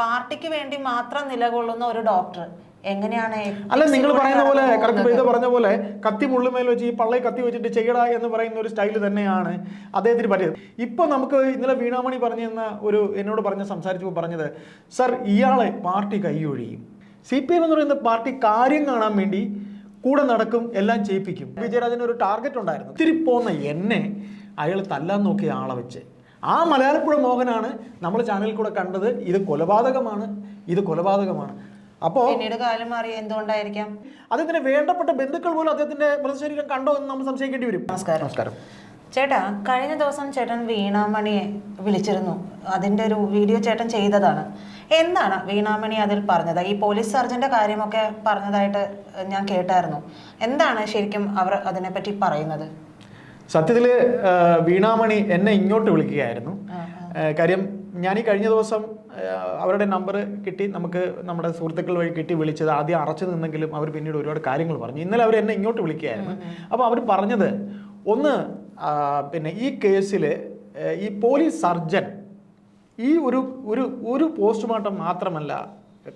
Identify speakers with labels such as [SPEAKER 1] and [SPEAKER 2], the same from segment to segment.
[SPEAKER 1] പാർട്ടിക്ക് വേണ്ടി മാത്രം നിലകൊള്ളുന്ന ഒരു ഡോക്ടർ എങ്ങനെയാണ്?
[SPEAKER 2] അല്ല, നിങ്ങൾ പറയുന്ന പോലെ കറക്റ്റ് പറഞ്ഞ പോലെ കത്തി മുള്ളുമേൽ വെച്ച് ഈ പള്ളയെ കത്തി വെച്ചിട്ട് ചെയ്യടാ എന്ന് പറയുന്ന ഒരു സ്റ്റൈല് തന്നെയാണ് അദ്ദേഹത്തിന് പറ്റിയത്. ഇപ്പൊ നമുക്ക് ഇന്നലെ വീണാമണി പറഞ്ഞെന്ന എന്നോട് സംസാരിച്ചപ്പോൾ പറഞ്ഞത്, സർ ഇയാളെ പാർട്ടി കൈയൊഴിയും. CPM എന്ന് പറയുന്ന പാർട്ടി കാര്യം കാണാൻ വേണ്ടി കൂടെ നടക്കും, എല്ലാം ചെയ്യിപ്പിക്കും. വിജയരാജന് ഒരു ടാർഗറ്റ് ഉണ്ടായിരുന്നു. ഇത്തിരി പോന്ന എന്നെ അയാൾ തല്ലാൻ നോക്കിയ ആളെ വെച്ച് ആ മലയാളപ്പുഴ മോഹനാണ് നമ്മൾ ചാനലിൽ കൂടെ കണ്ടത്. ഇത് കൊലപാതകമാണ്. അപ്പോൾ
[SPEAKER 1] പിന്നീട് കാലം മാറി എന്തുകൊണ്ടായിരിക്കാം?
[SPEAKER 2] അദ്ദേഹത്തിന് വേണ്ടപ്പെട്ട ബന്ധുക്കൾ പോലും അദ്ദേഹത്തിന്റെ മൃതശരീരം കണ്ടോ എന്ന് നമ്മൾ സംശയിക്കേണ്ടി വരും.
[SPEAKER 1] നമസ്കാരം ചേട്ടാ, കഴിഞ്ഞ ദിവസം ചേട്ടൻ വീണാമണിയെ വിളിച്ചിരുന്നു. അതിന്റെ ഒരു വീഡിയോ ചേട്ടൻ ചെയ്തതാണ്. എന്താണ് വീണാമണി അതിൽ പറഞ്ഞത്? ഈ പോലീസ് സർജന്റെ കാര്യമൊക്കെ പറഞ്ഞതായിട്ട് ഞാൻ കേട്ടായിരുന്നു. എന്താണ് ശരിക്കും അവർ അതിനെപ്പറ്റി പറയുന്നത്?
[SPEAKER 2] സത്യത്തില് വീണാമണി എന്നെ ഇങ്ങോട്ട് വിളിക്കുകയായിരുന്നു. കാര്യം ഞാൻ ഈ കഴിഞ്ഞ ദിവസം അവരുടെ നമ്പർ കിട്ടി, നമുക്ക് നമ്മുടെ സുഹൃത്തുക്കൾ വഴി കിട്ടി വിളിച്ചത്. ആദ്യം അറച്ചു നിന്നെങ്കിലും അവർ പിന്നീട് ഒരുപാട് കാര്യങ്ങൾ പറഞ്ഞു. ഇന്നലെ അവർ എന്നെ ഇങ്ങോട്ട് വിളിക്കുകയായിരുന്നു. അപ്പോൾ അവർ പറഞ്ഞത് ഒന്ന്, പിന്നെ ഈ കേസിൽ ഈ പോലീസ് സർജൻ ഈ ഒരു പോസ്റ്റ്മോർട്ടം മാത്രമല്ല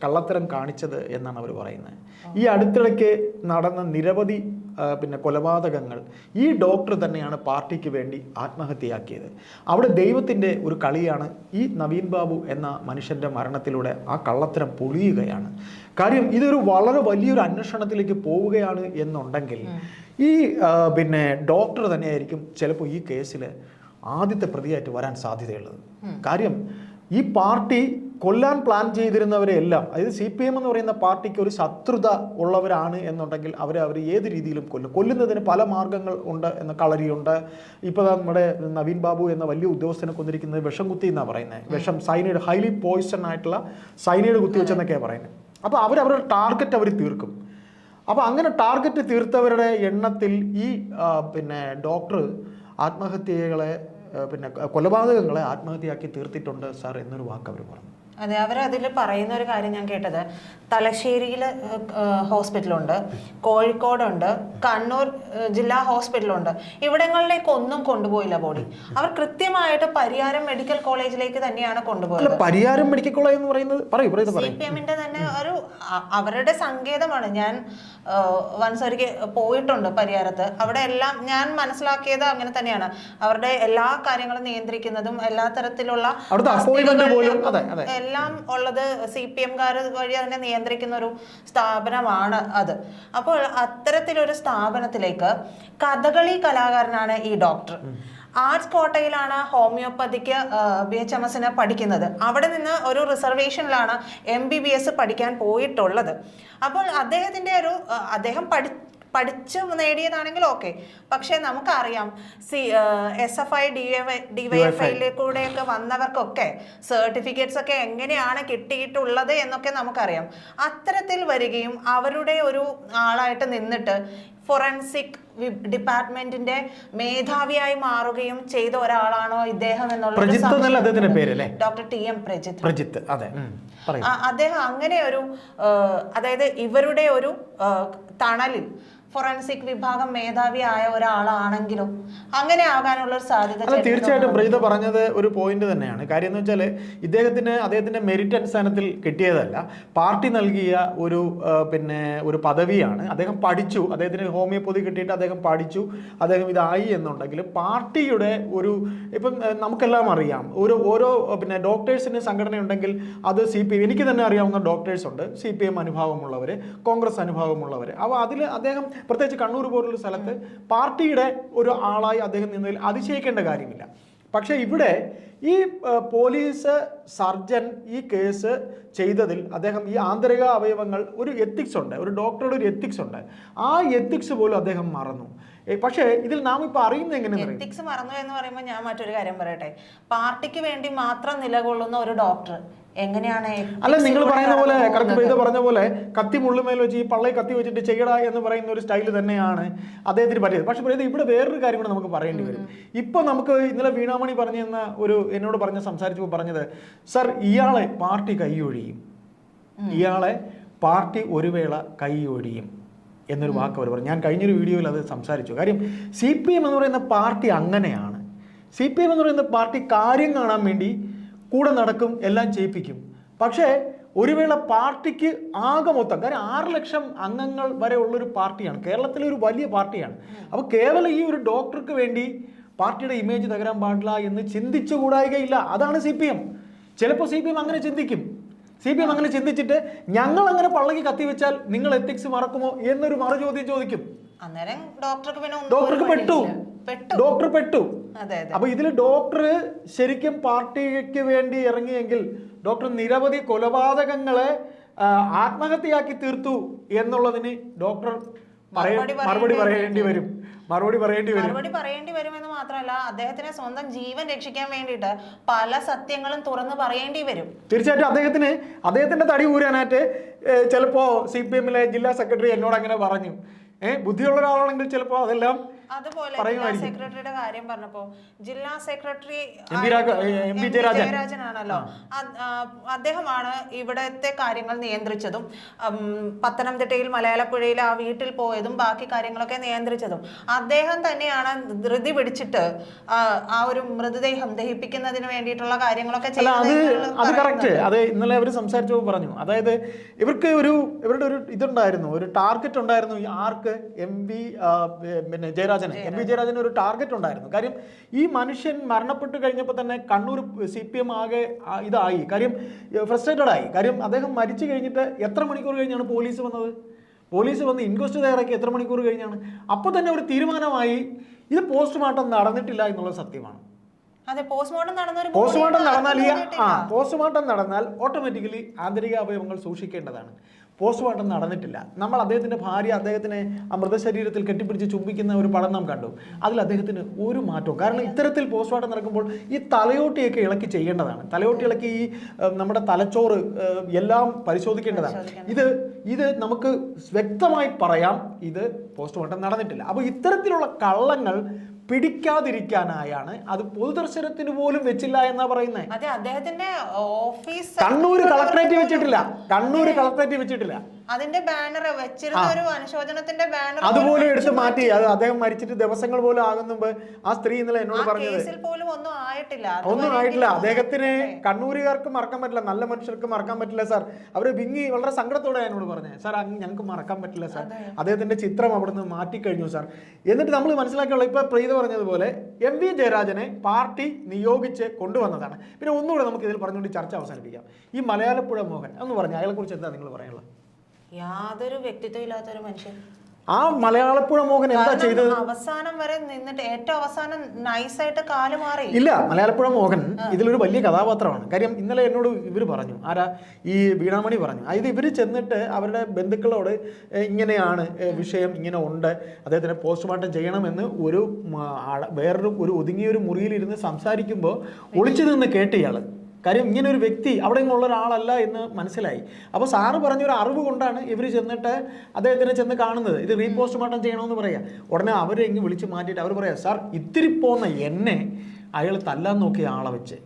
[SPEAKER 2] കള്ളത്തരം കാണിച്ചത് എന്നാണ് അവർ പറയുന്നത്. ഈ അടുത്തിടയ്ക്ക് നടന്ന നിരവധി കൊലപാതകങ്ങൾ ഈ ഡോക്ടർ തന്നെയാണ് പാർട്ടിക്ക് വേണ്ടി ആത്മഹത്യയാക്കിയത്. അവിടെ ദൈവത്തിൻ്റെ ഒരു കളിയാണ്. ഈ നവീൻ ബാബു എന്ന മനുഷ്യൻ്റെ മരണത്തിലൂടെ ആ കള്ളത്തരം പൊളിയുകയാണ്. കാര്യം ഇതൊരു വളരെ വലിയൊരു അന്വേഷണത്തിലേക്ക് പോവുകയാണ് എന്നുണ്ടെങ്കിൽ ഈ ഡോക്ടർ തന്നെയായിരിക്കും ചിലപ്പോൾ ഈ കേസിൽ ആദ്യത്തെ പ്രതിയായിട്ട് വരാൻ സാധ്യതയുള്ളത്. കാര്യം ഈ പാർട്ടി കൊല്ലാൻ പ്ലാൻ ചെയ്തിരുന്നവരെ എല്ലാം, അതായത് CPM എന്ന് പറയുന്ന പാർട്ടിക്ക് ഒരു ശത്രുത ഉള്ളവരാണ് എന്നുണ്ടെങ്കിൽ അവരെ ഏത് രീതിയിലും കൊല്ലുന്നതിന് പല മാർഗങ്ങൾ ഉണ്ട്. കളരിയുണ്ട്. ഇപ്പോൾ നമ്മുടെ നവീൻ ബാബു എന്ന വലിയ ഉദ്യോഗസ്ഥനെ കൊന്നിരിക്കുന്നത് വിഷം കുത്തി എന്നാണ് പറയുന്നത്. വിഷം, സൈനൈഡ്, ഹൈലി പോയിസൺ ആയിട്ടുള്ള സൈനൈഡ് കുത്തി വെച്ചെന്നൊക്കെയാണ് പറയുന്നത്. അപ്പോൾ അവരുടെ ടാർഗറ്റ് അവർ തീർക്കും. അപ്പോൾ അങ്ങനെ ടാർഗറ്റ് തീർത്തവരുടെ എണ്ണത്തിൽ ഈ ഡോക്ടർ ആത്മഹത്യകളെ കൊലപാതകങ്ങളെ ആത്മഹത്യയാക്കി തീർത്തിട്ടുണ്ട് സാർ എന്നൊരു വാക്ക് അവർ പറഞ്ഞു.
[SPEAKER 1] അതെ, അവരതിൽ പറയുന്ന ഒരു കാര്യം ഞാൻ കേട്ടത്, തലശ്ശേരിയിൽ ഹോസ്പിറ്റലുണ്ട്, കോഴിക്കോടുണ്ട്, കണ്ണൂർ ജില്ലാ ഹോസ്പിറ്റലുണ്ട്. ഇവിടങ്ങളിലേക്ക് ഒന്നും കൊണ്ടുപോയില്ല ബോഡി. അവർ കൃത്യമായിട്ട് പരിയാരം മെഡിക്കൽ കോളേജിലേക്ക് തന്നെയാണ് കൊണ്ടുപോയത്.
[SPEAKER 2] പരിയാരം മെഡിക്കൽ കോളേജ് എന്ന് പറയുന്നത്
[SPEAKER 1] CPMന്റെ തന്നെ ഒരു അവരുടെ സങ്കേതമാണ്. ഞാൻ ഒരിക്കൽ പോയിട്ടുണ്ട് പരിയാരത്ത്. അവിടെ എല്ലാം ഞാൻ മനസ്സിലാക്കിയത് അങ്ങനെ തന്നെയാണ്. അവരുടെ എല്ലാ കാര്യങ്ങളും നിയന്ത്രിക്കുന്നതും എല്ലാ തരത്തിലുള്ള എല്ലാം ഉള്ളത് CPMകാർ വഴി അതിനെ നിയന്ത്രിക്കുന്ന ഒരു സ്ഥാപനമാണ് അത്. അപ്പോൾ അത്തരത്തിലൊരു സ്ഥാപനത്തിലേക്ക് കഥകളി കലാകാരനാണ് ഈ ഡോക്ടർ. ആർട്സ് കോട്ടയിലാണ് ഹോമിയോപ്പതിക്ക് BHMS പഠിക്കുന്നത്. അവിടെ നിന്ന് ഒരു റിസർവേഷനിലാണ് MBBS പഠിക്കാൻ പോയിട്ടുള്ളത്. അപ്പോൾ അദ്ദേഹം പഠിച്ച് നേടിയതാണെങ്കിൽ ഓക്കെ. പക്ഷെ നമുക്കറിയാം SFI DYFIയിലേക്കൂടെയൊക്കെ വന്നവർക്കൊക്കെ സർട്ടിഫിക്കറ്റ്സ് ഒക്കെ എങ്ങനെയാണ് കിട്ടിയിട്ടുള്ളത് എന്നൊക്കെ നമുക്കറിയാം. അത്തരത്തിൽ വരികയും അവരുടെ ഒരു ആളായിട്ട് നിന്നിട്ട് ഫോറൻസിക് ഡിപ്പാർട്ട്മെന്റിന്റെ മേധാവിയായി മാറുകയും ചെയ്ത ഒരാളാണോ ഇദ്ദേഹം എന്നുള്ളത് ഡോക്ടർ TM പ്രജിത്ത്. അദ്ദേഹം അങ്ങനെ ഒരു അതായത് ഇവരുടെ ഒരു തണലിൽ ഫോറൻസിക് വിഭാഗം മേധാവിയായ ഒരാളാണെങ്കിലും അങ്ങനെ ആകാനുള്ള ഒരു സാധ്യത
[SPEAKER 2] തീർച്ചയായിട്ടും പ്രജിത പറഞ്ഞത് ഒരു പോയിന്റ് തന്നെയാണ്. കാര്യം എന്ന് വെച്ചാൽ അദ്ദേഹത്തിന്റെ മെറിറ്റ് അടിസ്ഥാനത്തിൽ കിട്ടിയതല്ല, പാർട്ടി നൽകിയ ഒരു പദവിയാണ്. അദ്ദേഹം പഠിച്ചു, അദ്ദേഹത്തിന് ഹോമിയോപ്പതി കിട്ടിയിട്ട് അദ്ദേഹം പഠിച്ചു, അദ്ദേഹം ഇതായി എന്നുണ്ടെങ്കിൽ പാർട്ടിയുടെ ഇപ്പം നമുക്കെല്ലാം അറിയാം, ഓരോ ഡോക്ടേഴ്സിന് സംഘടനയുണ്ടെങ്കിൽ അത് CPM, എനിക്ക് തന്നെ അറിയാവുന്ന ഡോക്ടേഴ്സ് ഉണ്ട്, CPM അനുഭാവമുള്ളവർ, കോൺഗ്രസ് അനുഭാവമുള്ളവർ. അപ്പോൾ അതിൽ അദ്ദേഹം പ്രത്യേകിച്ച് കണ്ണൂർ പോലുള്ള സ്ഥലത്ത് പാർട്ടിയുടെ ഒരു ആളായി അദ്ദേഹം നിന്നതിൽ അതിശയിക്കേണ്ട കാര്യമില്ല. പക്ഷേ ഇവിടെ ഈ പോലീസ് സർജൻ ഈ കേസ് ചെയ്തതിൽ അദ്ദേഹം ഈ ആന്തരിക അവയവങ്ങൾ ഒരു എത്തിക്സ് ഉണ്ട്, ഒരു ഡോക്ടറുടെ ഒരു എത്തിക്സ് ഉണ്ട്. ആ എത്തിക്സ് പോലും അദ്ദേഹം മറന്നു. പക്ഷേ ഇതിൽ നാം ഇപ്പൊ അറിയുന്നത് എങ്ങനെയാണ്?
[SPEAKER 1] എത്തിക്സ് മറന്നു എന്ന് പറയുമ്പോൾ ഞാൻ മറ്റൊരു കാര്യം പറയട്ടെ. പാർട്ടിക്ക് വേണ്ടി മാത്രം നിലകൊള്ളുന്ന ഒരു ഡോക്ടർ എങ്ങനെയാണ്?
[SPEAKER 2] അല്ല, നിങ്ങൾ പറയുന്ന പോലെ കറക്റ്റ് പറഞ്ഞ പോലെ കത്തി മുള്ളുമേൽ വെച്ച് ഈ പള്ളയെ കത്തി വെച്ചിട്ട് ചെയ്യടാ എന്ന് പറയുന്ന ഒരു സ്റ്റൈല് തന്നെയാണ് അദ്ദേഹത്തിന് പറ്റിയത്. പക്ഷെ ഇവിടെ വേറൊരു കാര്യം കൂടെ നമുക്ക് പറയേണ്ടി വരും. ഇപ്പൊ നമുക്ക് ഇന്നലെ വീണാമണി പറഞ്ഞെന്ന എന്നോട് സംസാരിച്ചപ്പോൾ പറഞ്ഞത്, സർ ഇയാളെ പാർട്ടി കൈയൊഴിയും, ഇയാളെ പാർട്ടി ഒരു വേള കൈയൊഴിയും എന്നൊരു വാക്ക് അവർ പറഞ്ഞു. ഞാൻ കഴിഞ്ഞൊരു വീഡിയോയിൽ അത് സംസാരിച്ചു. കാര്യം CPM എന്ന് പറയുന്ന പാർട്ടി അങ്ങനെയാണ്. CPM എന്ന് പറയുന്ന പാർട്ടി കാര്യം കാണാൻ വേണ്ടി കൂടെ നടക്കും, എല്ലാം ചെയ്യിപ്പിക്കും. പക്ഷേ ഒരു വേള പാർട്ടിക്ക് ആകെ മൊത്തം, കാരണം 6 ലക്ഷം അംഗങ്ങൾ വരെ ഉള്ളൊരു പാർട്ടിയാണ്, കേരളത്തിലെ ഒരു വലിയ പാർട്ടിയാണ്. അപ്പോൾ കേവലം ഈ ഒരു ഡോക്ടർക്ക് വേണ്ടി പാർട്ടിയുടെ ഇമേജ് തകരാൻ പാടില്ല എന്ന് ചിന്തിച്ചുകൂടായികയില്ല. അതാണ് CPM. ചിലപ്പോൾ CPM അങ്ങനെ ചിന്തിക്കും. CPM അങ്ങനെ ചിന്തിച്ചിട്ട് ഞങ്ങൾ അങ്ങനെ പള്ളക്ക് കത്തിവെച്ചാൽ നിങ്ങൾ എത്തിക്സ് മറക്കുമോ എന്നൊരു മറുചോദ്യം ചോദിക്കും.
[SPEAKER 1] അന്നേരം ഡോക്ടർക്ക്
[SPEAKER 2] ഡോക്ടർ പെട്ടു.
[SPEAKER 1] അതെ.
[SPEAKER 2] അപ്പൊ ഇതിൽ ഡോക്ടർ ശരിക്കും പാർട്ടിക്ക് വേണ്ടി ഇറങ്ങിയെങ്കിൽ ഡോക്ടർ നിരവധി കൊലപാതകങ്ങളെ ആത്മഹത്യയാക്കി തീർത്തു എന്നുള്ളതിന് ഡോക്ടർ മറുപടി പറയേണ്ടി വരും. മറുപടി
[SPEAKER 1] പറയേണ്ടി വരുമെന്ന് മാത്രമല്ല, അദ്ദേഹത്തിന് സ്വന്തം ജീവൻ രക്ഷിക്കാൻ വേണ്ടിയിട്ട് പല സത്യങ്ങളും തുറന്നു പറയേണ്ടി വരും.
[SPEAKER 2] തീർച്ചയായിട്ടും അദ്ദേഹത്തിന്റെ തടി ഊരാനായിട്ട് ചിലപ്പോ CPM-ലെ ജില്ലാ സെക്രട്ടറി എന്നോട് അങ്ങനെ പറഞ്ഞു. ബുദ്ധിയുള്ള ഒരാളാണെങ്കിൽ ചിലപ്പോ അതെല്ലാം.
[SPEAKER 1] അതുപോലെ ജില്ലാ സെക്രട്ടറിയുടെ കാര്യം പറഞ്ഞപ്പോ, ജില്ലാ സെക്രട്ടറി
[SPEAKER 2] MP
[SPEAKER 1] ജയരാജനാണല്ലോ, അദ്ദേഹമാണ് ഇവിടത്തെ കാര്യങ്ങൾ നിയന്ത്രിച്ചതും പത്തനംതിട്ടയിൽ മലയാളപ്പുഴയിൽ ആ വീട്ടിൽ പോയതും ബാക്കി കാര്യങ്ങളൊക്കെ നിയന്ത്രിച്ചതും അദ്ദേഹം തന്നെയാണ്. ധൃതി പിടിച്ചിട്ട് ആ ഒരു മൃതദേഹം ദഹിപ്പിക്കുന്നതിന് വേണ്ടിയിട്ടുള്ള കാര്യങ്ങളൊക്കെ
[SPEAKER 2] അത് കറക്റ്റ്. അത് ഇന്നലെ അവർ സംസാരിച്ചപ്പോൾ പറഞ്ഞു. അതായത് ഇവരുടെ ഒരു ഇതുണ്ടായിരുന്നു, ഒരു ടാർഗറ്റ് ഉണ്ടായിരുന്നു. ആർക്ക്? പിന്നെ എം വി ജയരാജന് ഒരു ടാർഗറ്റ് ഉണ്ടായിരുന്നു. കാര്യം ഈ മനുഷ്യൻ മരണപ്പെട്ട് കഴിഞ്ഞപ്പോൾ തന്നെ കണ്ണൂർ CPM ആകെ ഇതായി. കാര്യം ഫ്രസ്ട്രേറ്റഡ് ആയി. കാര്യം അദ്ദേഹം മരിച്ചു കഴിഞ്ഞിട്ട് എത്ര മണിക്കൂർ കഴിഞ്ഞാണ് പോലീസ് വന്നത്? പോലീസ് വന്ന് ഇൻക്വസ്റ്റ് തയ്യാറാക്കി എത്ര മണിക്കൂർ കഴിഞ്ഞാണ്? അപ്പോൾ തന്നെ ഒരു തീരുമാനമായി ഇത് പോസ്റ്റ്മോർട്ടം നടന്നിട്ടില്ല എന്നുള്ളത് സത്യമാണ്. പോസ്റ്റ്മോർട്ടം നടന്നാൽ ഓട്ടോമാറ്റിക്കലി ആന്തരിക അവയവങ്ങൾ സൂക്ഷിക്കേണ്ടതാണ്. പോസ്റ്റ്മോർട്ടം നടന്നിട്ടില്ല. നമ്മൾ അദ്ദേഹത്തിൻ്റെ ഭാര്യ അദ്ദേഹത്തിനെ ആ മൃതശരീരത്തിൽ കെട്ടിപ്പിടിച്ച് ചുംബിക്കുന്ന ഒരു പടം നാം കണ്ടു. അതിൽ അദ്ദേഹത്തിന് ഒരു മാറ്റവും. കാരണം ഇത്തരത്തിൽ പോസ്റ്റ്മോർട്ടം നടക്കുമ്പോൾ ഈ തലയോട്ടിയൊക്കെ ഇളക്കി ചെയ്യേണ്ടതാണ്. തലയോട്ടി ഇളക്കി ഈ നമ്മുടെ തലച്ചോറ് എല്ലാം പരിശോധിക്കേണ്ടതാണ്. ഇത് നമുക്ക് വ്യക്തമായി പറയാം, ഇത് പോസ്റ്റ്മോർട്ടം നടന്നിട്ടില്ല. അപ്പോൾ ഇത്തരത്തിലുള്ള കള്ളങ്ങൾ പിടിക്കാതിരിക്കാനായാണ് അത് പൊതുദർശനത്തിന് പോലും വെച്ചില്ല എന്നാ പറയുന്നത്. കണ്ണൂർ കളക്ടറേറ്റ് വെച്ചിട്ടില്ല.
[SPEAKER 1] അതിന്റെ ബാനർ വെച്ചിരുന്ന ഒരു അനുശോചനത്തിന്റെ ബാനർ
[SPEAKER 2] അതുപോലും എടുത്ത് മാറ്റി. അത് അദ്ദേഹം മരിച്ചിട്ട് ദിവസങ്ങൾ പോലും ആകുന്ന മുമ്പ് ആ സ്ത്രീ ഇന്നലെ എന്നോട് പറഞ്ഞത്
[SPEAKER 1] ഒന്നും ആയിട്ടില്ല.
[SPEAKER 2] അദ്ദേഹത്തിന് കണ്ണൂരുകാർക്ക് മറക്കാൻ പറ്റില്ല, നല്ല മനുഷ്യർക്ക് മറക്കാൻ പറ്റില്ല സാർ. അവര് വിങ്ങി വളരെ സങ്കടത്തോടെ എന്നോട് പറഞ്ഞത്, സാർ ഞങ്ങൾക്ക് മറക്കാൻ പറ്റില്ല സാർ, അദ്ദേഹത്തിന്റെ ചിത്രം അവിടുന്ന് മാറ്റിക്കഴിഞ്ഞു സാർ. എന്നിട്ട് നമ്മൾ മനസ്സിലാക്കിയുള്ള ഇപ്പൊ പ്രീത പറഞ്ഞതുപോലെ MV ജയരാജനെ പാർട്ടി നിയോഗിച്ച് കൊണ്ടുവന്നതാണ്. പിന്നെ ഒന്നുകൂടെ നമുക്ക് ഇതിൽ പറഞ്ഞുകൊണ്ട് ചർച്ച അവസാനിപ്പിക്കാം. ഈ മലയാളപ്പുഴ മോഹൻ എന്ന് പറഞ്ഞ അയാളെ കുറിച്ച് എന്താ നിങ്ങൾ പറയാനുള്ളത്?
[SPEAKER 1] യാതൊരു വ്യക്തിത്വം ഇല്ലാത്തൊരു മനുഷ്യൻ.
[SPEAKER 2] ആ മലയാളപ്പുഴ മോഹൻ എന്താ ചെയ്തത്?
[SPEAKER 1] അവസാനം വരെ നിന്നിട്ട് ഏറ്റവും അവസാനം നൈസായിട്ട് കാല് മാറി.
[SPEAKER 2] ഇല്ല, മലയാളപ്പുഴ മോഹൻ ഇതിലൊരു വലിയ കഥാപാത്രമാണ്. കാര്യം ഇന്നലെ എന്നോട് ഇവർ പറഞ്ഞു, ആരാ ഈ വീണാമണി പറഞ്ഞു, അതായത് ഇവർ ചെന്നിട്ട് അവരുടെ ബന്ധുക്കളോട് ഇങ്ങനെയാണ് വിഷയം, ഇങ്ങനെ ഉണ്ട്, അദ്ദേഹത്തിന് പോസ്റ്റ്മോർട്ടം ചെയ്യണമെന്ന് വേറൊരു ഒതുങ്ങിയൊരു മുറിയിലിരുന്ന് സംസാരിക്കുമ്പോൾ ഒളിച്ചു നിന്ന് കേട്ട് ഇയാൾ. കാര്യം ഇങ്ങനെ ഒരു വ്യക്തി അവിടെ ഉള്ള ഒരാളല്ല എന്ന് മനസ്സിലായി. അപ്പോൾ സാറ് പറഞ്ഞൊരു അറിവ് കൊണ്ടാണ് ഇവർ ചെന്നിട്ട് അദ്ദേഹത്തിനെ ചെന്ന് കാണുന്നത്. ഇത് റീപോസ്റ്റ്മോർട്ടം ചെയ്യണമെന്ന് പറയാം. ഉടനെ അവരെ ഇങ്ങ് വിളിച്ച് മാറ്റിയിട്ട് അവർ പറയാം, സാർ ഇത്തിരി പോന്ന എന്നെ അയാൾ തല്ലാൻ നോക്കിയ ആളെ വെച്ച്.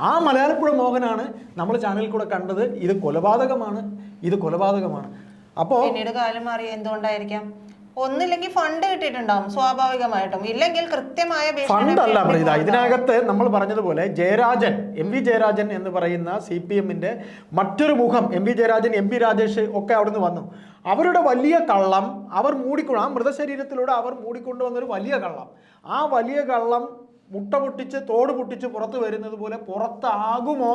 [SPEAKER 2] ആ മലയാളപ്പുഴ മോഹനാണ് നമ്മൾ ചാനലിൽ കൂടെ കണ്ടത്. ഇത് കൊലപാതകമാണ്. അപ്പോൾ
[SPEAKER 1] പിന്നീട് കാലം മാറി. എന്തുകൊണ്ടായിരിക്കാം? ഒന്നില്ലെങ്കിൽ ഫണ്ട് കിട്ടിയിട്ടുണ്ടാവും സ്വാഭാവികമായിട്ടും, ഇല്ലെങ്കിൽ കൃത്യമായ
[SPEAKER 2] ഫണ്ടല്ല പ്രീത. ഇതിനകത്ത് നമ്മൾ പറഞ്ഞതുപോലെ ജയരാജൻ, MV ജയരാജൻ എന്ന് പറയുന്ന CPM-ന്റെ മറ്റൊരു മുഖം, MV ജയരാജൻ, MP രാജേഷ് ഒക്കെ അവിടുന്ന് വന്നു. അവരുടെ വലിയ കള്ളം അവർ ആ മൃതശരീരത്തിലൂടെ അവർ മൂടിക്കൊണ്ടുവന്നൊരു വലിയ കള്ളം. ആ വലിയ കള്ളം മുട്ട പൊട്ടിച്ച് തോട് പൊട്ടിച്ച് പുറത്ത് വരുന്നത് പോലെ പുറത്താകുമോ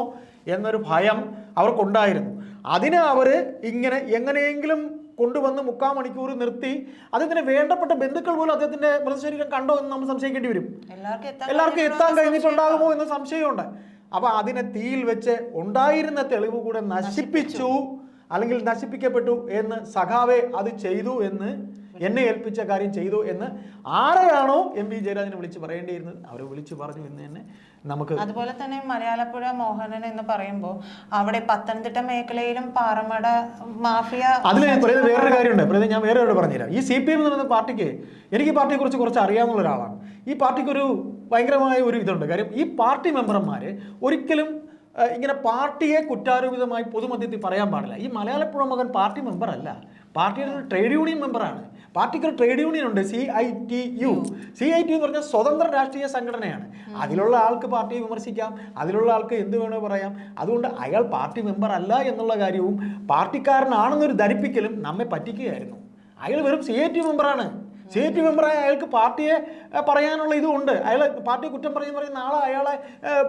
[SPEAKER 2] എന്നൊരു ഭയം അവർക്കുണ്ടായിരുന്നു. അതിന് അവർ ഇങ്ങനെ എങ്ങനെയെങ്കിലും കൊണ്ടുവന്ന് 3/4 മണിക്കൂർ നിർത്തി അദ്ദേഹത്തിന് വേണ്ടപ്പെട്ട ബന്ധുക്കൾ പോലും അദ്ദേഹത്തിന്റെ മൃതശരീരം കണ്ടോ എന്ന് നമ്മൾ സംശയിക്കേണ്ടി വരും. എല്ലാവർക്കും എത്താൻ കഴിഞ്ഞിട്ടുണ്ടാകുമോ എന്ന സംശയമുണ്ട്. അപ്പൊ അതിനെ തീയിൽ വെച്ച് ഉണ്ടായിരുന്ന തെളിവ് കൂടെ നശിപ്പിച്ചു, അല്ലെങ്കിൽ നശിപ്പിക്കപ്പെട്ടു എന്ന് സഖാവെ അത് ചെയ്തു എന്ന് എന്നെ ഏൽപ്പിച്ച കാര്യം ചെയ്തു എന്ന് ആരെയാണോ MV ജയരാജനെ വിളിച്ച് പറയേണ്ടിയിരുന്നത് അവരെ വിളിച്ചു പറഞ്ഞു എന്ന് തന്നെ നമുക്ക്.
[SPEAKER 1] അതുപോലെ തന്നെ മലയാളപ്പുഴ മോഹനൻ എന്ന് പറയുമ്പോൾ അവിടെ പത്തനംതിട്ട മേഖലയിലും പാറമട മാഫിയ.
[SPEAKER 2] അതിൽ വേറൊരു കാര്യമുണ്ട്, ഞാൻ വേറെ പറഞ്ഞുതരാം. ഈ CPM എന്ന് പറയുന്ന പാർട്ടിക്ക്, എനിക്ക് ഈ പാർട്ടിയെ കുറിച്ച് കുറച്ച് അറിയാവുന്ന ഒരാളാണ്. ഈ പാർട്ടിക്ക് ഒരു ഭയങ്കരമായ ഒരു ഇതുണ്ട്. കാര്യം ഈ പാർട്ടി മെമ്പർമാർ ഒരിക്കലും ഇങ്ങനെ പാർട്ടിയെ കുറ്റാരോപിതമായി പൊതുമധ്യത്തിൽ പറയാൻ പാടില്ല. ഈ മലയാളപ്പുഴ മകൻ പാർട്ടി മെമ്പർ അല്ല, പാർട്ടിയുടെ ഒരു ട്രേഡ് യൂണിയൻ മെമ്പറാണ്. പാർട്ടിക്ക് ഒരു ട്രേഡ് യൂണിയൻ ഉണ്ട്, CITU. CITU എന്ന് പറഞ്ഞാൽ സ്വതന്ത്ര രാഷ്ട്രീയ സംഘടനയാണ്. അതിലുള്ള ആൾക്ക് പാർട്ടിയെ വിമർശിക്കാം, അതിലുള്ള ആൾക്ക് എന്ത് വേണോ പറയാം. അതുകൊണ്ട് അയാൾ പാർട്ടി മെമ്പർ അല്ല എന്നുള്ള കാര്യവും പാർട്ടിക്കാരനാണെന്നൊരു ധരിപ്പിക്കലും നമ്മെ പറ്റിക്കുകയായിരുന്നു. അയാൾ വെറും CITU മെമ്പറാണ്. CITU മെമ്പറായ അയാൾക്ക് പാർട്ടിയെ പറയാനുള്ള ഇതുമുണ്ട്. അയാൾ പാർട്ടിയെ കുറ്റം പറയും നാളെ അയാളെ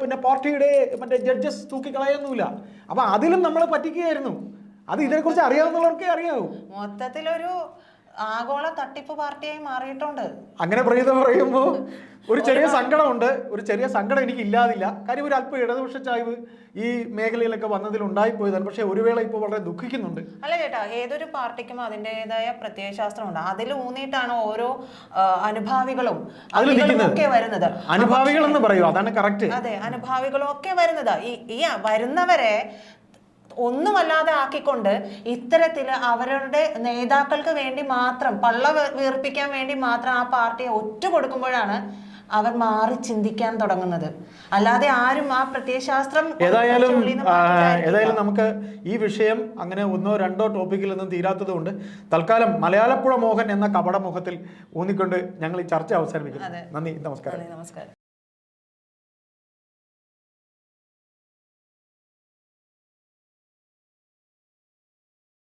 [SPEAKER 2] പിന്നെ പാർട്ടിയുടെ മറ്റേ ജഡ്ജസ് തൂക്കിക്കളയൊന്നുമില്ല. അപ്പം അതിലും നമ്മളെ പറ്റിക്കുകയായിരുന്നു. അത് ഇതിനെക്കുറിച്ച് അറിയാവുന്നവർക്കേ അറിയാവൂ.
[SPEAKER 1] മൊത്തത്തിലൊരു ആഗോള തട്ടിപ്പ് പാർട്ടിയായി മാറിയിട്ടുണ്ട്.
[SPEAKER 2] അങ്ങനെ പറയുമ്പോൾ ഒരു ചെറിയ സങ്കടമുണ്ട്. ഒരു ചെറിയ സങ്കടം എനിക്ക് ഇല്ലാതില്ല. കാര്യം ഒരു അല്പം ഇടതുപക്ഷ ചായ്വ് ഈ മേഖലയിലൊക്കെ വന്നതിൽ ഉണ്ടായിപ്പോയതാണ്. പക്ഷേ ഒരു വേള ഇപ്പോൾ വളരെ ദുഃഖിക്കുന്നുണ്ട്.
[SPEAKER 1] അല്ല ചേട്ടാ, ഏതൊരു പാർട്ടിക്കും അതിൻ്റെതായ പ്രത്യയശാസ്ത്രമുണ്ട്. അതിൽ ഊന്നിയിട്ടാണ് ഓരോ അനുഭാവികളും ഒക്കെ വരുന്നത്.
[SPEAKER 2] അനുഭാവികൾ എന്ന് പറയൂ, അതാണ് കറക്റ്റ്.
[SPEAKER 1] അതെ, അനുഭാവികളും ഒക്കെ വരുന്നത്. ഈ വരുന്നവരെ ഒന്നുമല്ലാതെ ആക്കിക്കൊണ്ട് ഇത്തരത്തിൽ അവരുടെ നേതാക്കൾക്ക് വേണ്ടി മാത്രം പള്ള വീർപ്പിക്കാൻ വേണ്ടി മാത്രം ആ പാർട്ടിയെ ഒറ്റ കൊടുക്കുമ്പോഴാണ് അവർ മാറി ചിന്തിക്കാൻ തുടങ്ങുന്നത്. അല്ലാതെ ആരും ആ പ്രത്യയശാസ്ത്രം
[SPEAKER 2] ഏതായാലും നമുക്ക് ഈ വിഷയം അങ്ങനെ 1 or 2 ടോപ്പിക്കിലൊന്നും തീരാത്തത് കൊണ്ട് തൽക്കാലം മലയാളപ്പുഴ മോഹൻ എന്ന കപടമുഖത്തിൽ ഊന്നിക്കൊണ്ട് ഞങ്ങൾ ഈ ചർച്ച അവസാനിപ്പിക്കുന്നു. നന്ദി, നമസ്കാരം.